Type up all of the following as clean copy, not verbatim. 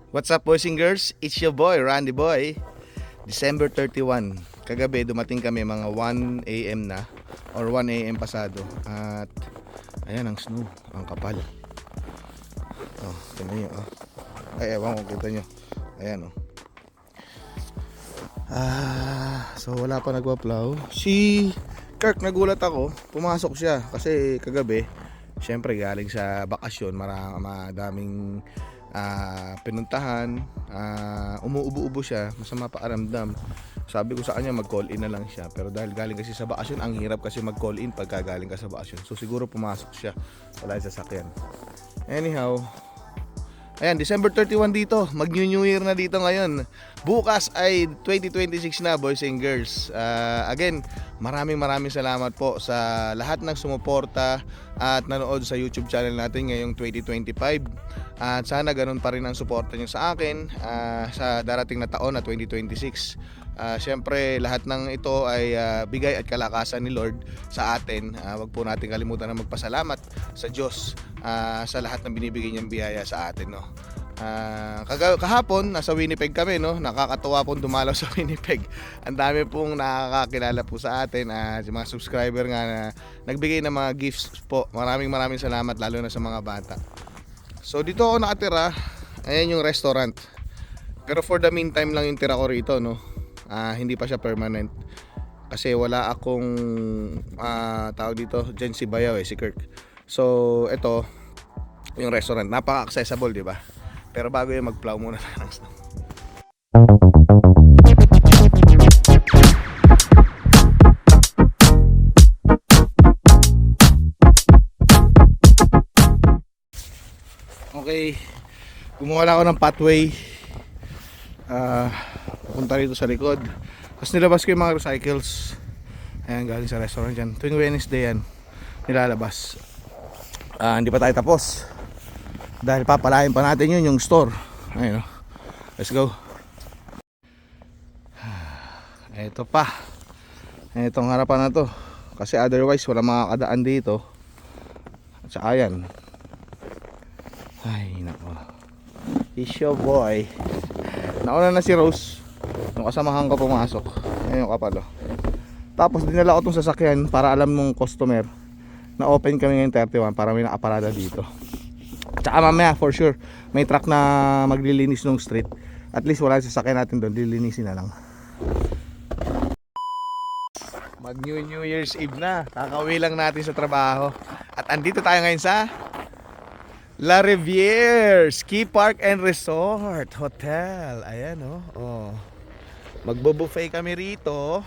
What's up boys and girls? It's your boy, Randy Boy. December 31. Kagabi dumating kami mga 1 AM na or 1 AM pasado. At ayan ang snow, ang kapal. Oh, tingnan nyo. Ay, ewan ko kita nyo. Ayan oh. So wala pa nagwa-plow. Si Kirk, nagulat ako. Pumasok siya kasi kagabi, syempre galing sa bakasyon, madaming pinuntahan, umuubo-ubo siya, masama pakiramdam. Sabi ko sa kanya mag-call in na lang siya, pero dahil galing kasi sa bakasyon, ang hirap kasi mag-call in pagka galing ka sa bakasyon. So siguro pumasok siya, wala sa sasakyan. Anyhow, ayan, December 31 dito, mag-New Year na dito ngayon. Bukas ay 2026 na boys and girls. Again, maraming salamat po sa lahat ng sumuporta at nanood sa YouTube channel natin ngayong 2025. At sana ganun pa rin ang suporta nyo sa akin sa darating na taon na 2026. Siyempre lahat ng ito ay bigay at kalakasan ni Lord sa atin. Wag po natin kalimutan na magpasalamat sa Diyos sa lahat ng binibigay niyang biyaya sa atin, no. Kahapon nasa Winnipeg kami, no. Nakakatuwa pong dumalaw sa Winnipeg. Ang dami pong nakakakilala po sa atin, sa mga subscriber nga na nagbigay ng mga gifts po. Maraming salamat, lalo na sa mga bata. So dito ako nakatira. Ayan yung restaurant. Pero for the meantime lang yung tira ko rito, no. Hindi pa siya permanent. Kasi wala akong tawag dito, dyan si Bayaw si Kirk. So ito yung restaurant, napaka-accessible, di ba? Pero bago yung mag-plow muna lang. Okay, gumawa lang ako ng pathway papunta rito sa likod. Tapos nilabas ko yung mga recycles. Ayan, galing sa restaurant dyan. Tuwing Wednesday yan nilalabas. Hindi pa tayo tapos dahil papalain pa natin yun, yung store. Ayun, let's go. Ito pa, itong harapan na to, kasi otherwise wala makakadaan dito. At saka yan, ay nako, it's your boy. Nauna na si Rose, yung kasamahan ko pumasok. Ayun yung kapalo. Tapos dinala ko itong sasakyan para alam mong customer na open kami ngayon 31 para may nakaparada dito. Tsaka mamaya for sure may truck na maglilinis ng street. At least wala yung sasakyan natin doon, lilinisin na lang. Mag New Year's Eve na, kakauwi lang natin sa trabaho. At andito tayo ngayon sa La Riviere Ski Park and Resort Hotel. Ayan oh. Magbo-buffet kami rito.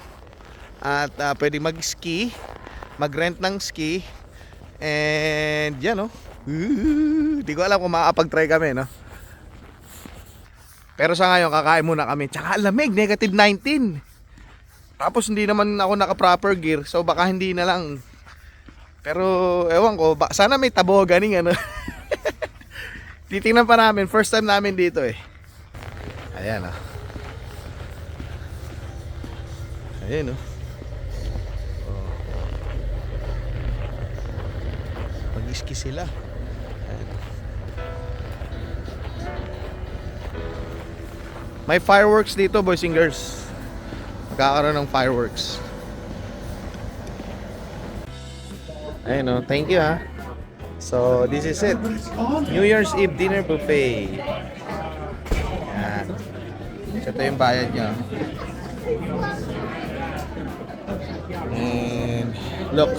At pwede mag-ski, mag-rent ng ski. And yan di ko alam kung makakapag-try kami, no. Pero sa ngayon kakain muna kami. Tsaka lamig, -19. Tapos hindi naman ako naka-proper gear, so baka hindi na lang. Pero ewan ko, sana may taboganing Titingnan pa namin, first time namin dito Ayan Ayan Mag-ski sila. Ayan. May fireworks dito boys and girls. Magkakaroon ng fireworks. Ayun thank you So this is it, New Year's Eve dinner buffet. Ayan. Ito yung bayad nyo. And look,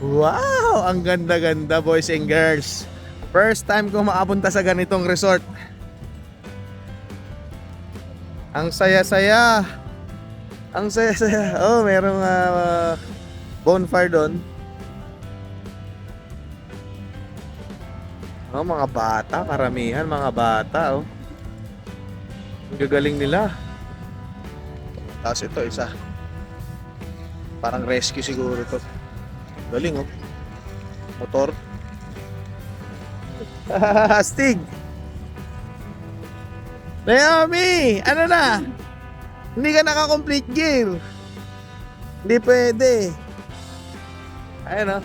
wow, ang ganda-ganda boys and girls. First time ko makapunta sa ganitong resort. Ang saya-saya. Ang saya-saya. Oh, merong bonfire doon. Oh, mga bata, karamihan mga bata Ang gagaling nila. Tapos ito isa. Parang rescue siguro to. Galing motor. Astig. Naomi, ano na? Hindi ka naka-complete gear. Hindi pwede. Ayun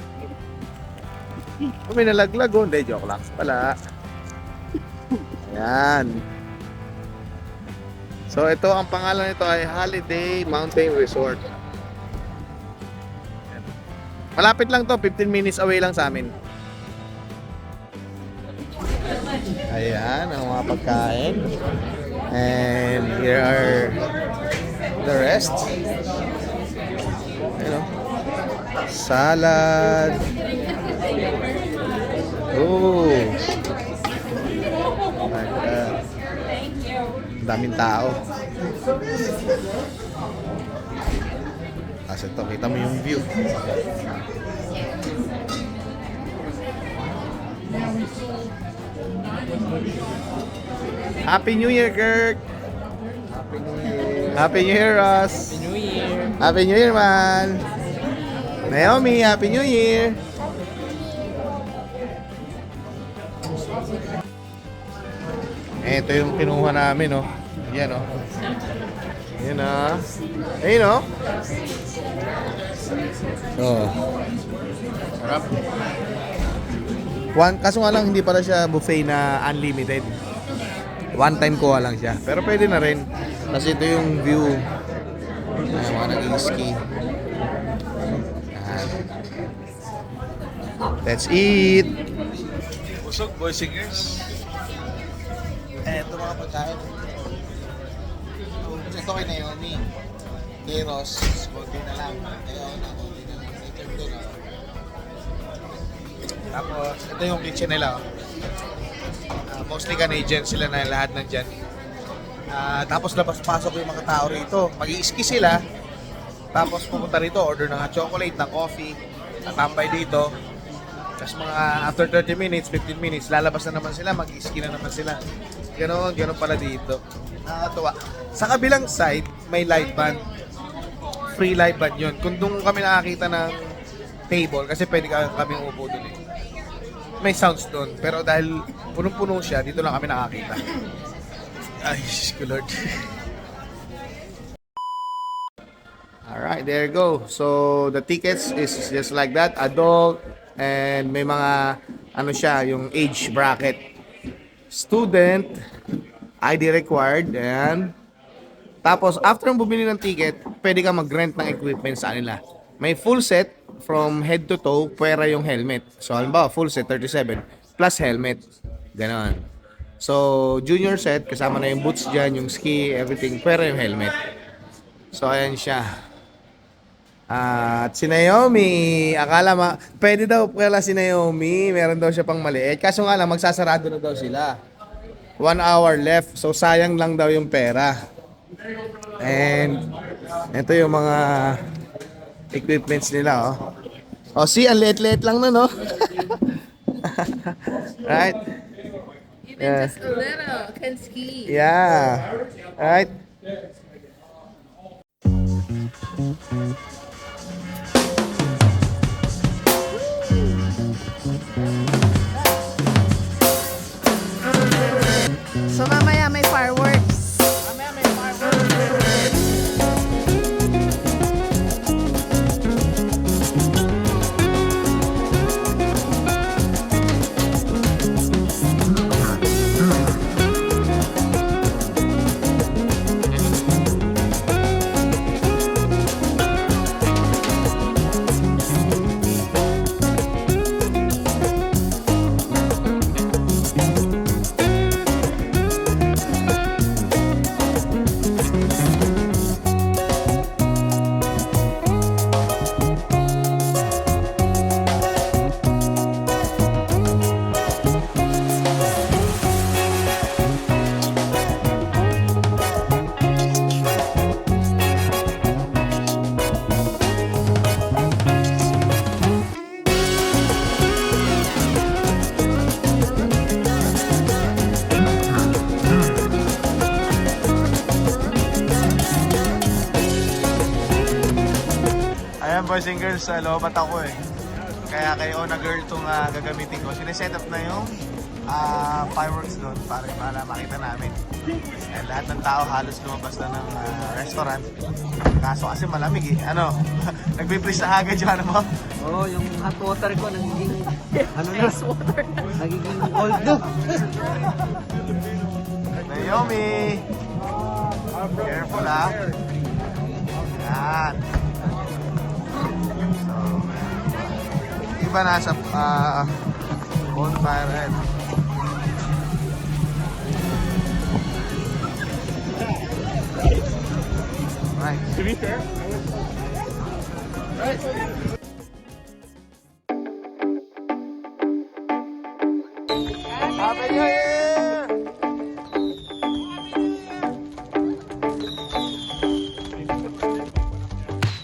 May nalaglag Hindi, joke lang pala. Ayan. So ito, ang pangalan nito ay Holiday Mountain Resort. Malapit lang to, 15 minutes away lang sa amin. Ayan, ang mga pagkain. And here are the rest. Ayan o. Salad. Oh. Ang daming tao. Kasi ito, kita mo yung view. Happy New Year, Kirk! Happy New Year. Happy New Year, Ross! Happy New Year. Happy New Year, man! Naomi, Happy New Year! Ito yung kinuha namin, oh. Yan, oh. Yan, ah. Ayun, oh. Oh. Sarap. Kaso nga lang, hindi pala siya buffet na unlimited. One time kuha lang siya. Pero pwede na rin. Kasi ito yung view. Ay, mga nag-ski. Yan. Let's eat! Busog, boys and girls. Ito mga pagkain. Ito kay Naomi. Kay Ross, konti na lang. Kaya ako na, konti na lang. Ito doon, oh. Tapos, ito yung kitchen nila, oh. Mostly Canadian sila na lahat nandyan. Tapos labas-pasok yung mga tao rito. Mag-i-ski sila. Tapos pupunta rito, order ng chocolate, ng coffee. Tatambay dito. Tapos mga after 30 minutes, 15 minutes, lalabas na naman sila, mag-i-ski na naman sila. Ganon pala dito. Nakakatuwa. Sa kabilang side, may live band. Free live band yun. Kung doon kami nakakita ng table, kasi pwede kami upo doon eh. May sounds doon. Pero dahil punong-puno siya, dito lang kami nakakita. Ay, Jesus Lord. Alright, there you go. So, the tickets is just like that. Adult, and may mga, ano siya, yung age bracket. Student, ID required, and tapos, after ang bumili ng ticket, pwede ka mag-rent ng equipment sa kanila. May full set from head to toe, pwera yung helmet. So, halimbawa, full set, 37, plus helmet. Ganon. So, junior set, kasama na yung boots dyan, yung ski, everything, pwera yung helmet. So, ayan siya. At si Naomi, akala pwede daw pala si Naomi, meron daw siya pang maliit. Kaso nga lang, magsasarado na daw sila. 1 hour left, so sayang lang daw yung pera. And ito yung mga equipments nila, oh. Oh, see, ang liit-liit lang na, no? Right? Even just a little can ski. Yeah. Right? So mamaya may fireworks. Ayan, boys and girls, lobat ako eh. Kaya kay Ona Girl itong gagamitin ko. Sineset up na yung fireworks doon para makita namin. And lahat ng tao halos lumabas na ng restaurant. Kaso kasi malamig eh. Ano? Nagbe-freeze na agad yung ano mo? Oo, yung hot water ko nagiging Ano na? Nagiging cold na. Naomi! Careful ha. Yan. So, iba nasa bonfire head. Right. To be fair, Happy New Year!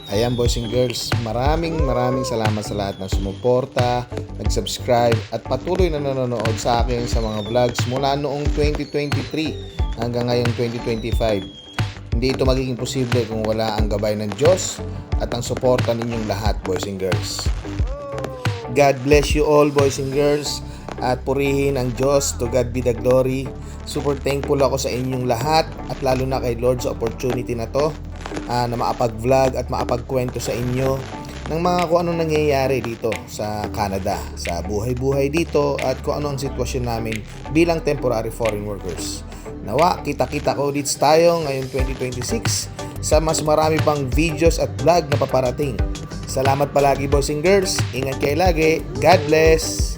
Ayan boys and girls, maraming salamat sa lahat ng sumuporta, nag-subscribe at patuloy na nanonood sa akin sa mga vlogs mula noong 2023 hanggang ngayong 2025. Hindi ito magiging posible kung wala ang gabay ng Diyos at ang suporta ninyong lahat boys and girls. God bless you all boys and girls at purihin ang Diyos, to God be the glory. Super thankful ako sa inyong lahat at lalo na kay Lord sa opportunity na to na maapag-vlog at maapagkwento sa inyo ng mga kung anong nangyayari dito sa Canada, sa buhay-buhay dito at kung ano ang sitwasyon namin bilang temporary foreign workers. Nawa, kita-kita ko dito tayo ngayong 2026 sa mas marami pang videos at vlog na paparating. Salamat palagi boys and girls. Ingat kayo lagi. God bless.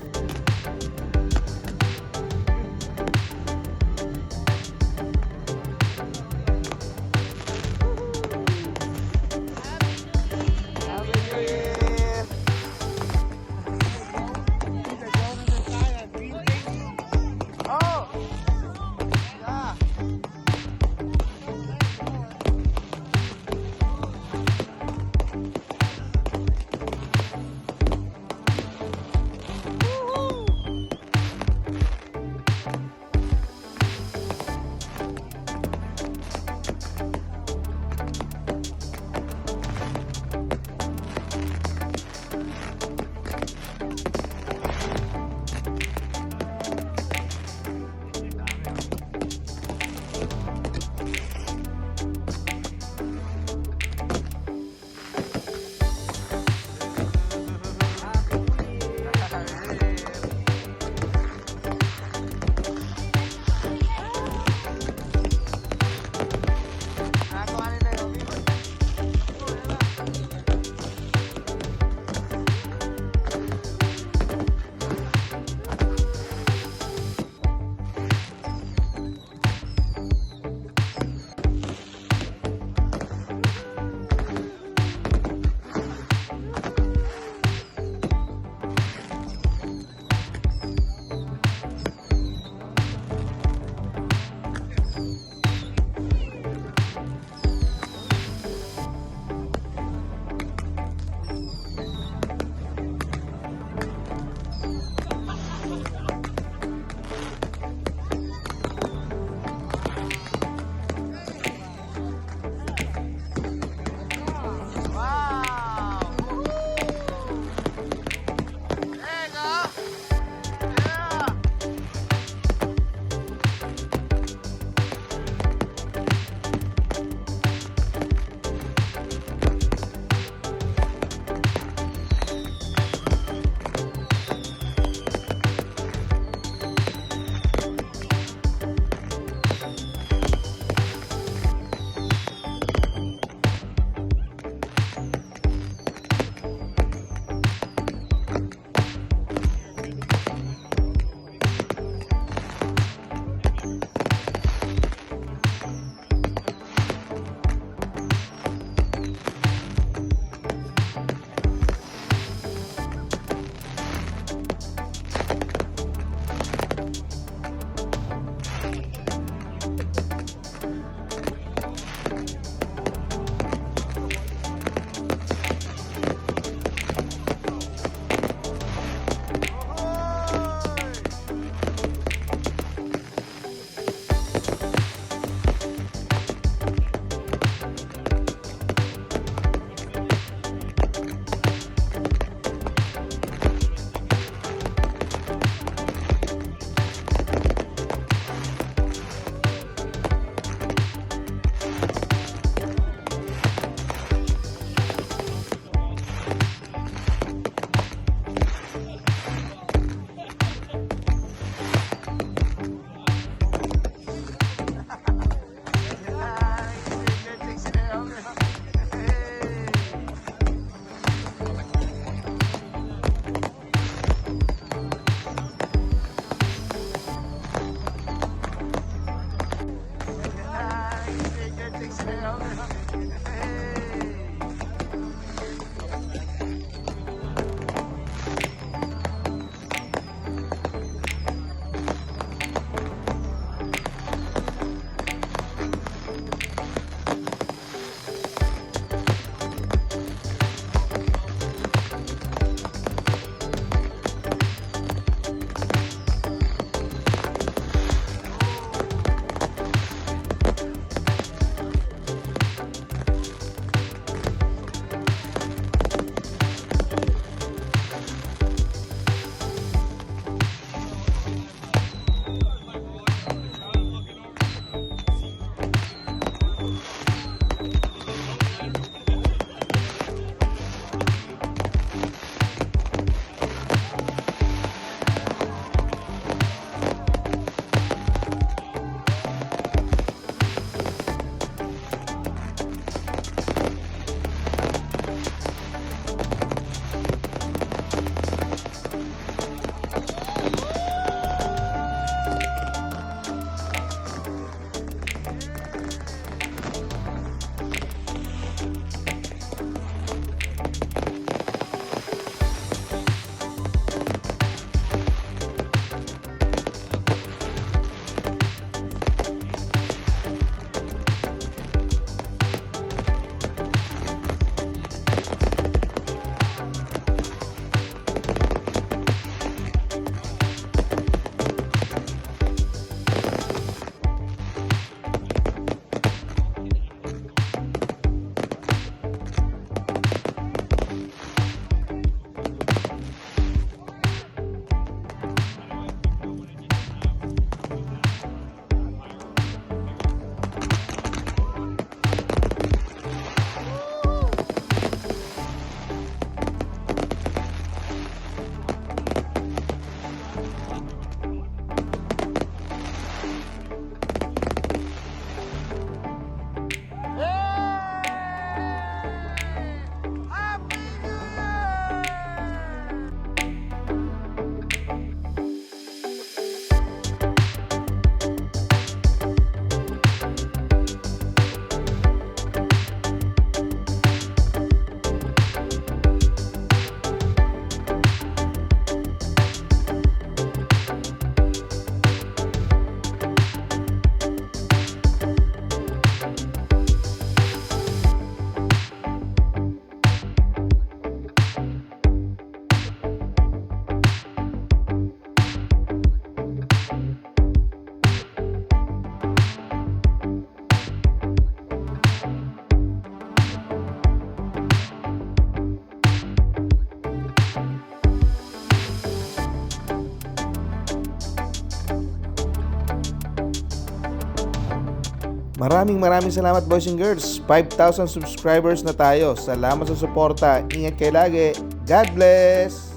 Maraming salamat boys and girls. 5,000 subscribers na tayo. Salamat sa suporta. Ingat kayo lagi. God bless!